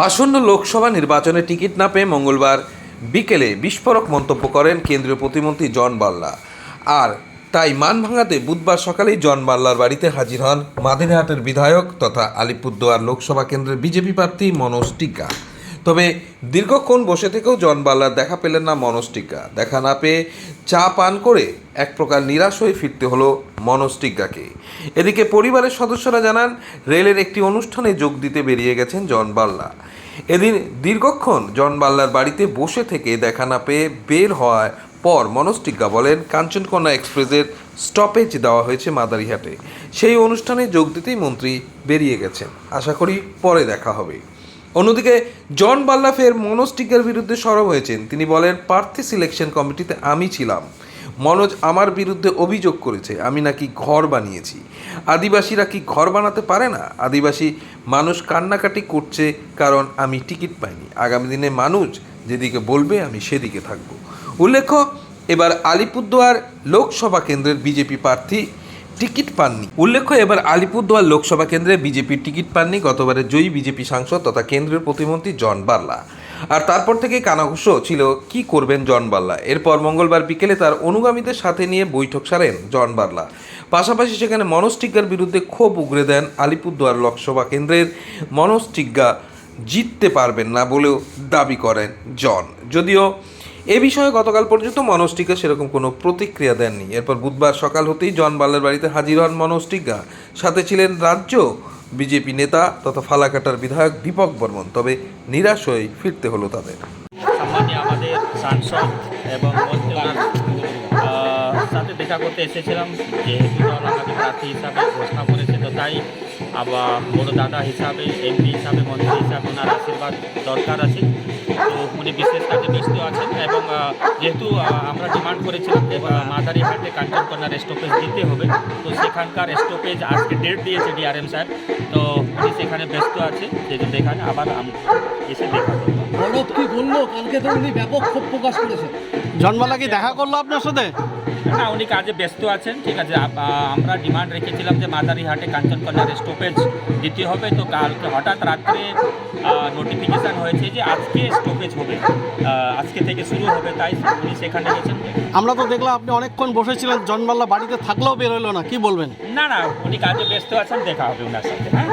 আসন্ন লোকসভা নির্বাচনে টিকিট না পেয়ে মঙ্গলবার বিকেলে বিস্ফোরক মন্তব্য করেন কেন্দ্রীয় প্রতিমন্ত্রী জন বাল্লা। আর তাই মান ভাঙাতে বুধবার সকালেই জন বাল্লার বাড়িতে হাজির হন মাদিরহাটের বিধায়ক তথা আলিপুরদুয়ার লোকসভা কেন্দ্রের বিজেপি প্রার্থী মনোজ টিগ্গা। তবে দীর্ঘক্ষণ বসে থেকেও জন বাল্লার দেখা পেলেন না মনোজ টিগ্গা। দেখা না পেয়ে চা পান করে এক প্রকার নিরাশ হয়ে ফিরতে হলো মনোজ টিগ্গাকে। এদিকে পরিবারের সদস্যরা জানান, রেলের একটি অনুষ্ঠানে যোগ দিতে বেরিয়ে গেছেন জন বাল্লা। এদিন দীর্ঘক্ষণ জন বাল্লার বাড়িতে বসে থেকে দেখা না পেয়ে বের হওয়ার পর মনোজ টিগ্গা বলেন, কাঞ্চনকন্যা এক্সপ্রেসের স্টপেজ দেওয়া হয়েছে মাদারিহাটে। সেই অনুষ্ঠানে যোগ দিতেই মন্ত্রী বেরিয়ে গেছেন। আশা করি পরে দেখা হবে। অন্যদিকে জন বাল্লা ফের মনোজ টিগ্গার বিরুদ্ধে সরব হয়েছেন। তিনি বলেন, প্রার্থী সিলেকশন কমিটিতে আমি ছিলাম। মনোজ আমার বিরুদ্ধে অভিযোগ করেছে আমি নাকি ঘর বানিয়েছি। আদিবাসীরা কি ঘর বানাতে পারে না? আদিবাসী মানুষ কান্নাকাটি করছে কারণ আমি টিকিট পাইনি। আগামী দিনে মানুষ যেদিকে বলবে আমি সেদিকে থাকব। উল্লেখ্য, এবার আলিপুরদুয়ার লোকসভা কেন্দ্রের বিজেপি প্রার্থী টিকিট পাননি। এবার আলিপুরদুয়ার লোকসভা কেন্দ্রে বিজেপির টিকিট পাননি গতবারের জয়ী বিজেপি সাংসদ তথা কেন্দ্রীয় প্রতিমন্ত্রী জন বাল্লা। আর তারপর থেকে কানাঘুষো ছিল কি করবেন জন বাল্লা। এরপর মঙ্গলবার বিকেলে তার অনুগামীদের সাথে নিয়ে বৈঠক সারেন জন বাল্লা। পাশাপাশি সেখানে মনোজ টিগ্গার বিরুদ্ধে ক্ষোভ উগরে দেন আলিপুরদুয়ার লোকসভা কেন্দ্রের মনোজ টিগ্গা জিততে পারবেন না বলেও দাবি করেন জন। যদিও এ বিষয়ে গতকাল পর্যন্ত মনোজ টিগ্গা সেরকম কোনো প্রতিক্রিয়া দেননি। এরপর বুধবার সকাল হতেই জন বাল্লার বাড়িতে হাজির হন মনোজ টিগ্গা। সাথে ছিলেন রাজ্য বিজেপি নেতা তথা ফালাকাটার বিধায়ক দীপক বর্মন। তবে নিরাশ হয়ে ফিরতে হলো তাদের। সম্মানীয় আমাদের সাংসদ এবং মন্ত্রী ওনার সাথে দেখা করতে এসেছিলাম। যেহেতু দল আমাকে প্রার্থী হিসাবে ঘোষণা করেছে, তো তাই আবার বড় দাদা হিসাবে, এমপি হিসাবে, মন্ত্রী হিসাবে ওনার আশীর্বাদ দরকার আছে। তো উনি বিশেষ কাজে ব্যস্ত আছেন এবং যেহেতু আমরা ডিমান্ড করেছিলাম যে মাদারিহাটে কাঞ্চনকন্যার স্টপেজ দিতে হবে, তো সেখানকার স্টপেজ আজকে ডেট দিয়েছে ডিআরএম স্যার। তো উনি সেখানে ব্যস্ত আছে, সেজন্য এখানে আবার এসে দেখা করবো। বলদ কি বললো? কালকে তো উনি ব্যাপক ক্ষোভ প্রকাশ করেছেন। জন্মালা কি দেখা করলো আপনার সাথে? না, উনি কাজে ব্যস্ত আছেন। ঠিক আছে, আমরা ডিমান্ড রেখেছিলাম যে মাদারিহাটে কাঞ্চনকন্যার স্টপেজ দিতে হবে। তো কালকে হঠাৎ রাত্রে নোটিফিকেশান হয়েছে যে আজকে স্টপেজ হবে, আজকে থেকে শুরু হবে, তাই উনি সেখানে গেছেন। আমরা তো দেখলাম আপনি অনেকক্ষণ বসেছিলেন, জন্মাল্লা বাড়িতে থাকলেও বের হইলো না, কি বলবেন? না, উনি কাজে ব্যস্ত আছেন, দেখা হবে ওনার সাথে। হ্যাঁ।